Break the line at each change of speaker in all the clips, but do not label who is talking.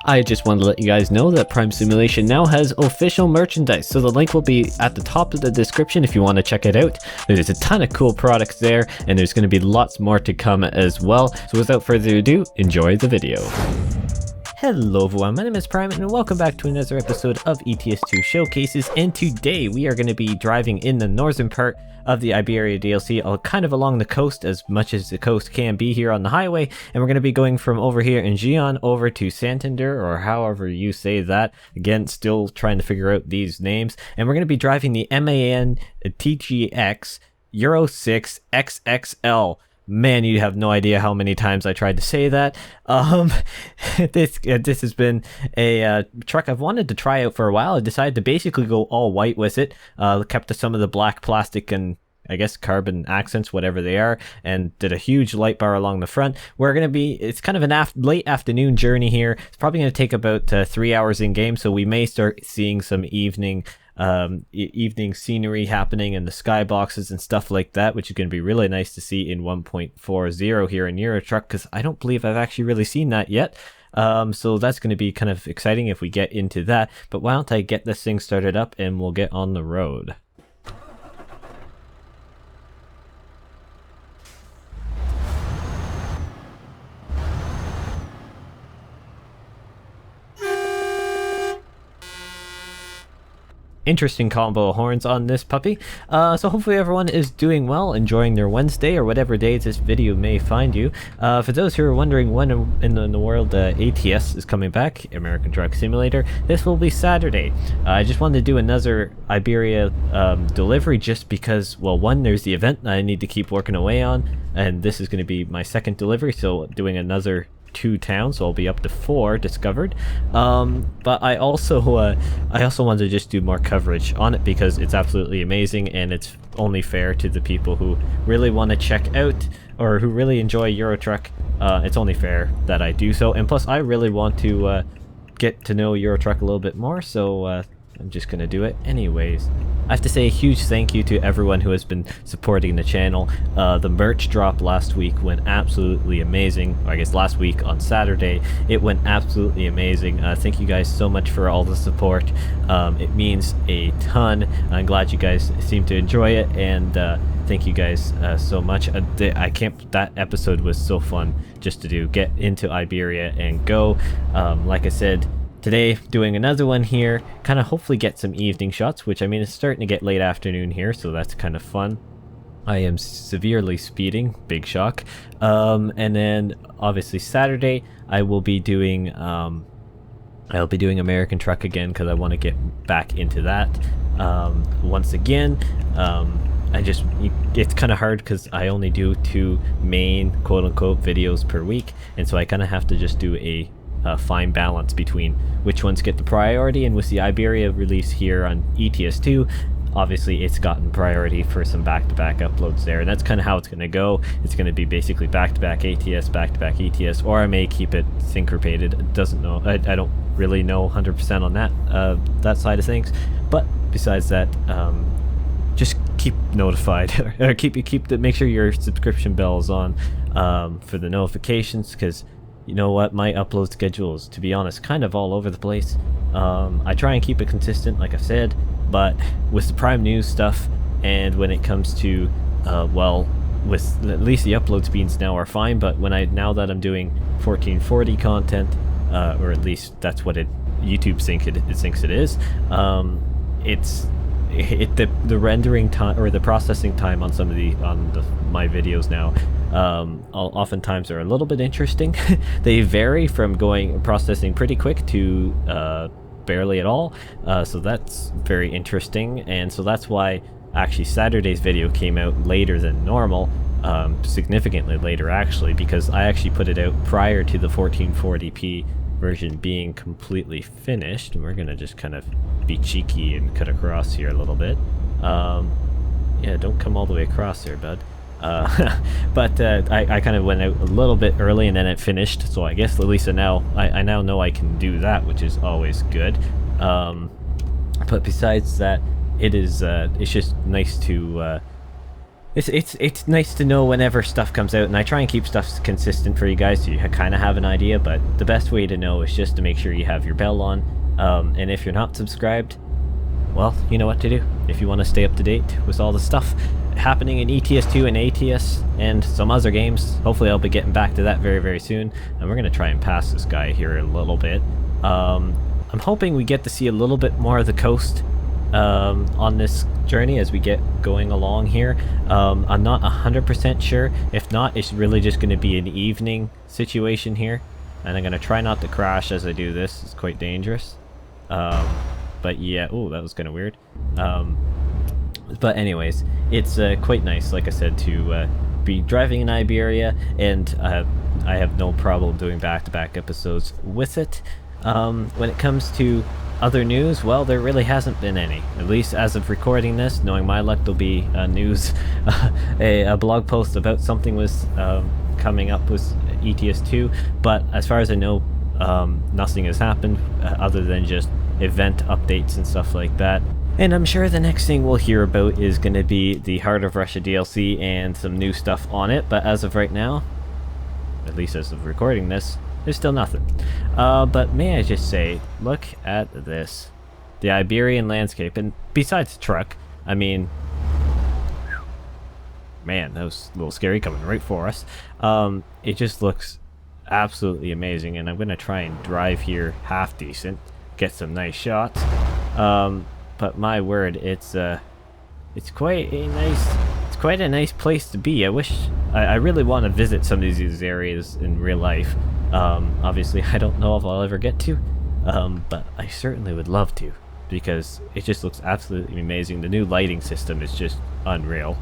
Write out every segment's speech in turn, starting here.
I just wanted to let you guys know that Prime Simulation now has official merchandise, so the link will be at the top of the description if you want to check it out. There's a ton of cool products there, and there's going to be lots more to come as well. So without further ado, enjoy the video. Hello everyone, my name is Prime and welcome back to another episode of ETS2 Showcases, and today we are going to be driving in the northern part of the Iberia DLC, kind of along the coast as much as the coast can be here on the highway, and we're going to be going from over here in Gion over to Santander, or however you say that. Again, still trying to figure out these names, and we're going to be driving the MAN TGX Euro 6 XXL. Man, you have no idea how many times I tried to say that. This has been a truck I've wanted to try out for a while. I decided to basically go all white with it. Kept some of the black plastic and I guess carbon accents, whatever they are, and did a huge light bar along the front. It's kind of an late afternoon journey here. It's probably going to take about 3 hours in game, so we may start seeing some evening scenery happening in the skyboxes and stuff like that, which is going to be really nice to see in 1.40 here in Euro Truck, because I don't believe I've actually really seen that yet. So that's going to be kind of exciting if we get into that. But why don't I get this thing started up and we'll get on the road. Interesting combo of horns on this puppy. So hopefully everyone is doing well, enjoying their Wednesday or whatever day this video may find you. For those who are wondering when in the world ATS is coming back, American Truck Simulator, this will be Saturday. I just wanted to do another Iberia delivery just because, well, one, there's the event that I need to keep working away on, and this is going to be my second delivery, so doing another 2 towns, so I'll be up to 4 discovered. But I also wanted to just do more coverage on it because it's absolutely amazing, and it's only fair to the people who really want to check out or who really enjoy Euro Truck. It's only fair that I do so, and plus I really want to get to know Euro Truck a little bit more, so I'm just gonna do it anyways. I have to say a huge thank you to everyone who has been supporting the channel. The merch drop last week went absolutely amazing. I guess last week on Saturday, it went absolutely amazing. Thank you guys so much for all the support. It means a ton. I'm glad you guys seem to enjoy it, and thank you guys so much. That episode was so fun just to do. Get into Iberia and go. Like I said, today, doing another one here, kind of hopefully get some evening shots, which I mean, it's starting to get late afternoon here, so that's kind of fun. I am severely speeding, big shock. And then obviously Saturday, I will be doing American Truck again because I want to get back into that. Once again, it's kind of hard because I only do 2 main quote-unquote videos per week, and so I kind of have to just do a fine balance between which ones get the priority. And with the Iberia release here on ETS2, obviously it's gotten priority for some back-to-back uploads there, and that's kind of how it's going to go. It's going to be basically back-to-back ATS, back-to-back ETS, or I may keep it syncopated. I don't really know 100% on that side of things, but besides that, just keep notified or make sure your subscription bell is on for the notifications, because you know what, my upload schedule is, to be honest, kind of all over the place. I try and keep it consistent, like I've said, but with the Prime News stuff, and when it comes to, well, with at least the upload speeds now are fine, but now that I'm doing 1440 content, or at least that's what YouTube thinks it is, the rendering time or the processing time on my videos now oftentimes are a little bit interesting. They vary from processing pretty quick to barely at all, so that's very interesting, and so that's why actually Saturday's video came out later than normal, significantly later actually, because I actually put it out prior to the 1440p version being completely finished. And we're gonna just kind of be cheeky and cut across here a little bit. Yeah, don't come all the way across there, bud. But I kind of went out a little bit early and then it finished, so I guess at least I now know I can do that, which is always good. But besides that, it's just nice to It's nice to know whenever stuff comes out, and I try and keep stuff consistent for you guys so you kind of have an idea, but the best way to know is just to make sure you have your bell on, and if you're not subscribed, well, you know what to do. If you want to stay up to date with all the stuff happening in ETS2 and ATS and some other games, hopefully I'll be getting back to that very, very soon, and we're going to try and pass this guy here a little bit. I'm hoping we get to see a little bit more of the coast on this journey as we get going along here. I'm not 100% sure. If not, it's really just going to be an evening situation here, and I'm going to try not to crash as I do this. It's quite dangerous. But yeah, oh, that was kind of weird. But anyways, it's quite nice, like I said, to be driving in Iberia, and I have no problem doing back-to-back episodes with it. When it comes to other news, well, there really hasn't been any. At least as of recording this, knowing my luck, there'll be news, a blog post about something was coming up with ETS2, but as far as I know, nothing has happened other than just event updates and stuff like that. And I'm sure the next thing we'll hear about is going to be the Heart of Russia DLC and some new stuff on it, but as of right now, at least as of recording this, there's still nothing. But may I just say, look at this. The Iberian landscape, and besides the truck, I mean, man, that was a little scary coming right for us. It just looks absolutely amazing, and I'm going to try and drive here half decent, get some nice shots. But my word, it's quite a nice place to be. I really want to visit some of these areas in real life. Obviously I don't know if I'll ever get to, but I certainly would love to, because it just looks absolutely amazing. The new lighting system is just unreal.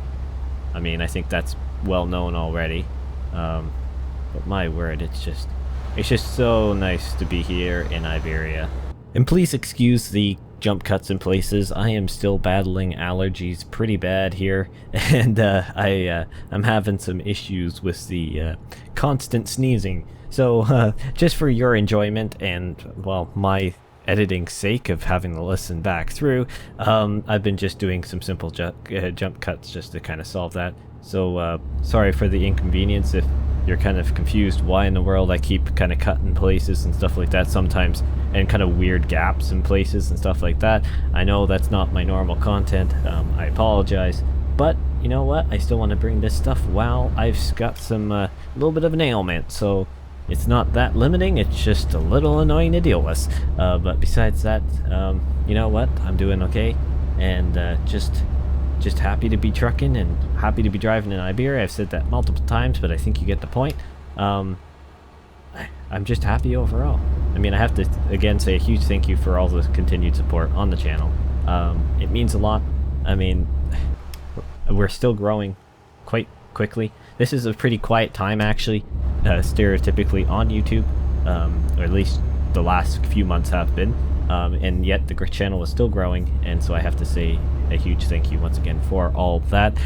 I mean, I think that's well known already, but my word, it's just so nice to be here in Iberia. And please excuse the jump cuts in places. I am still battling allergies pretty bad here, and I'm having some issues with the constant sneezing. So just for your enjoyment and, well, my editing sake of having to listen back through, I've been just doing some simple jump cuts just to kind of solve that. So sorry for the inconvenience if you're kind of confused why in the world I keep kind of cutting places and stuff like that sometimes, and kind of weird gaps in places and stuff like that. I know that's not my normal content. I apologize, but you know what? I still want to bring this stuff while I've got some little bit of an ailment, so it's not that limiting. It's just a little annoying to deal with. But besides that, you know what? I'm doing okay, and just happy to be trucking and happy to be driving in Iberia. I've said that multiple times, but I think you get the point. I'm just happy overall. I mean, I have to again say a huge thank you for all the continued support on the channel. It means a lot. I mean, we're still growing quite quickly. This is a pretty quiet time, actually, stereotypically on YouTube, or at least the last few months have been. And yet the channel is still growing, and so I have to say a huge thank you once again for all that.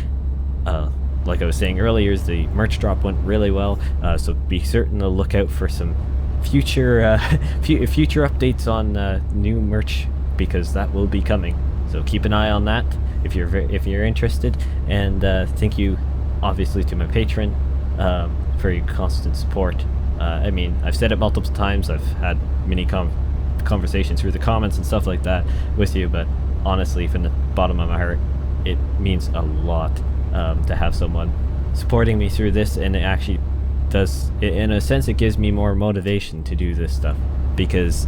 Like I was saying earlier, the merch drop went really well, so be certain to look out for some future future updates on new merch, because that will be coming. So keep an eye on that if you're interested. And thank you, obviously, to my patron for your constant support. I mean, I've said it multiple times. I've had many conversations through the comments and stuff like that with you, but honestly, from the bottom of my heart, it means a lot to have someone supporting me through this, and it actually does, in a sense, it gives me more motivation to do this stuff, because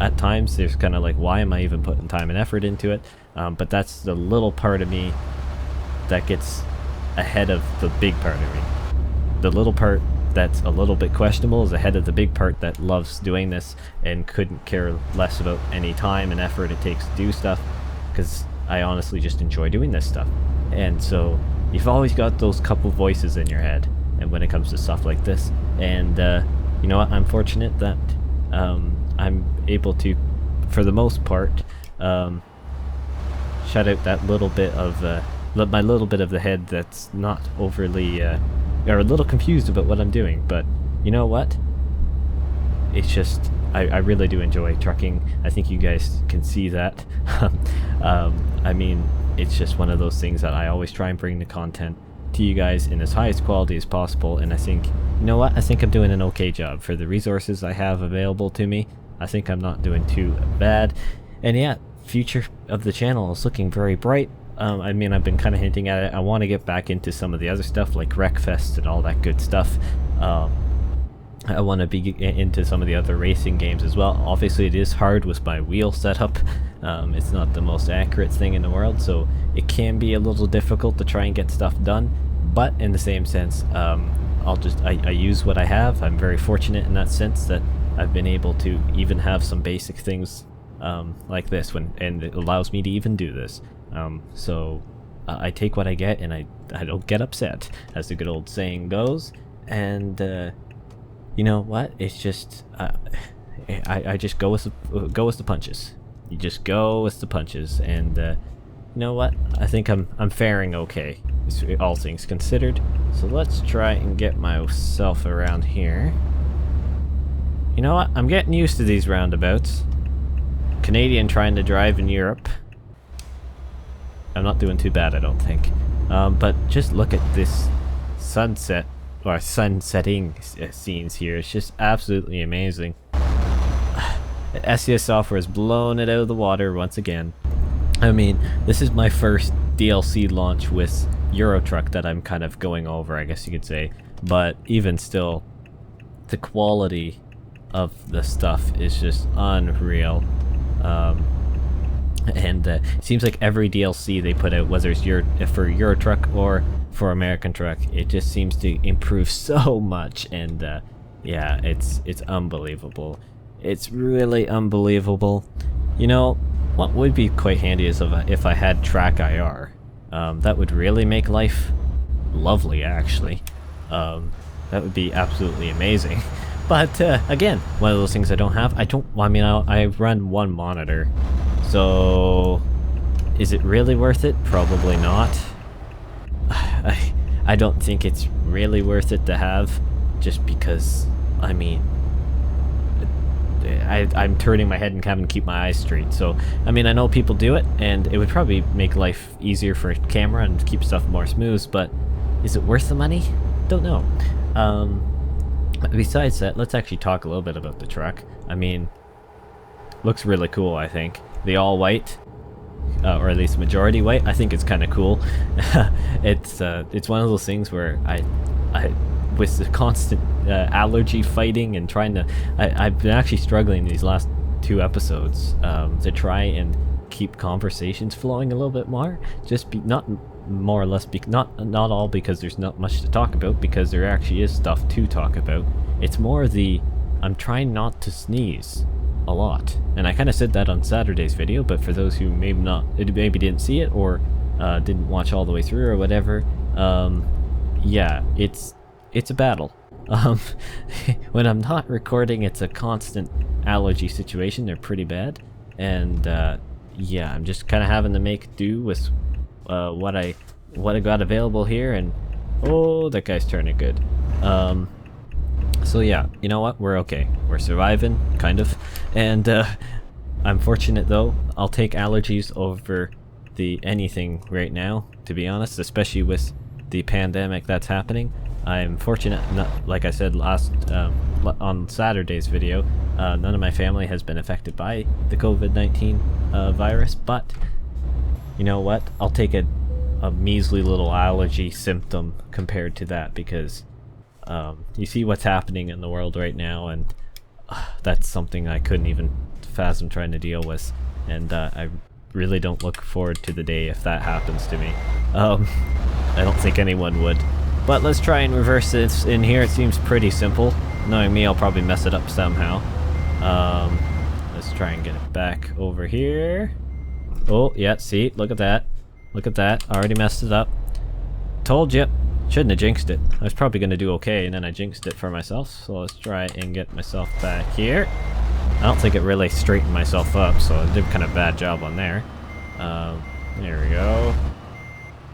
at times there's kind of like, why am I even putting time and effort into it? But that's the little part of me that gets ahead of the big part of me. The little part that's a little bit questionable is ahead of the big part that loves doing this and couldn't care less about any time and effort it takes to do stuff, because I honestly just enjoy doing this stuff. And so you've always got those couple voices in your head, and when it comes to stuff like this, and you know what, I'm fortunate that I'm able to, for the most part, shut out that little bit of my little bit of the head that's not overly or a little confused about what I'm doing. But you know what, it's just I really do enjoy trucking. I think you guys can see that. I mean, it's just one of those things that I always try and bring the content to you guys in as highest quality as possible, and I think, you know what, I think I'm doing an okay job for the resources I have available to me. I think I'm not doing too bad, and yeah, future of the channel is looking very bright. I mean, I've been kind of hinting at it. I want to get back into some of the other stuff like Wreckfest and all that good stuff. I want to be into some of the other racing games as well. Obviously it is hard with my wheel setup. It's not the most accurate thing in the world, so it can be a little difficult to try and get stuff done, but in the same sense, I use what I have. I'm very fortunate in that sense that I've been able to even have some basic things like this, and it allows me to even do this. So I take what I get, and I don't get upset, as the good old saying goes. And you know what? It's just I just go with the punches. You just go with the punches, and you know what? I think I'm faring okay, all things considered. So let's try and get myself around here. You know what? I'm getting used to these roundabouts. Canadian trying to drive in Europe. I'm not doing too bad, I don't think. But just look at this sunset or sun-setting scenes here. It's just absolutely amazing. SES Software has blown it out of the water once again. I mean, this is my first DLC launch with Euro Truck that I'm kind of going over, I guess you could say. But even still, the quality of the stuff is just unreal. And it seems like every DLC they put out, whether it's for Euro Truck or for American Truck, it just seems to improve so much. And yeah, it's unbelievable. It's really unbelievable. You know, what would be quite handy is if I had Track IR. That would really make life lovely, actually. That would be absolutely amazing. But again, one of those things I don't have. I run one monitor, so is it really worth it? Probably not. I don't think it's really worth it to have, just because, I mean, I'm turning my head and having to keep my eyes straight. So, I mean, I know people do it, and it would probably make life easier for a camera and keep stuff more smooth, but is it worth the money? Don't know. Besides that, let's actually talk a little bit about the truck. I mean, looks really cool, I think. The all white, or at least majority white, I think it's kind of cool. It's one of those things where I with the constant allergy fighting and trying to, I've been actually struggling these last 2 episodes to try and keep conversations flowing a little bit more. Not more or less, not all because there's not much to talk about, because there actually is stuff to talk about. It's more I'm trying not to sneeze a lot, and I kind of said that on Saturday's video, but for those who maybe didn't see it, or didn't watch all the way through or whatever, yeah, it's a battle. When I'm not recording, it's a constant allergy situation. They're pretty bad, and yeah, I'm just kind of having to make do with what I got available here. And oh, that guy's turning good. So yeah, you know what, we're okay, we're surviving, kind of. And I'm fortunate though. I'll take allergies over anything right now, to be honest, especially with the pandemic that's happening. I'm fortunate, like I said on Saturday's video, none of my family has been affected by the COVID-19 virus, but you know what, I'll take a measly little allergy symptom compared to that, because you see what's happening in the world right now, and that's something I couldn't even fathom trying to deal with, and I really don't look forward to the day if that happens to me. I don't think anyone would. But let's try and reverse this in here. It seems pretty simple. Knowing me, I'll probably mess it up somehow. Let's try and get it back over here. Oh, yeah, see? Look at that. Look at that. I already messed it up. Told you. Shouldn't have jinxed it. I was probably going to do okay, and then I jinxed it for myself. So let's try and get myself back here. I don't think it really straightened myself up, so I did kind of bad job on there. There we go.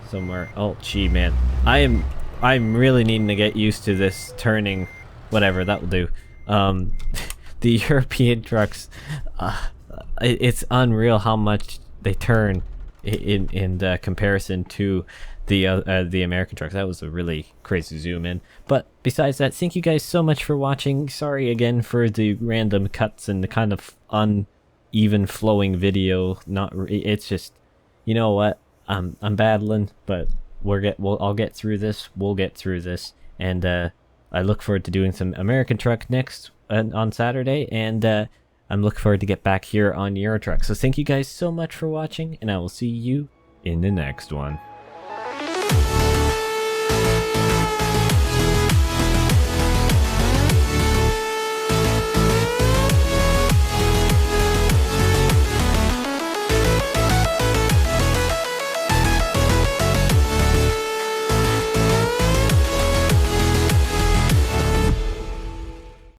Somewhere. Oh, gee, man. I'm really needing to get used to this turning. Whatever, that will do. The European trucks, it's unreal how much they turn in comparison to the American trucks. That was a really crazy zoom in. But besides that, thank you guys so much for watching. Sorry again for the random cuts and the kind of uneven flowing video. It's just, you know what, I'm battling, but I'll get through this. We'll get through this, and I look forward to doing some American truck next on Saturday, and I'm looking forward to get back here on Euro Truck. So thank you guys so much for watching, and I will see you in the next one.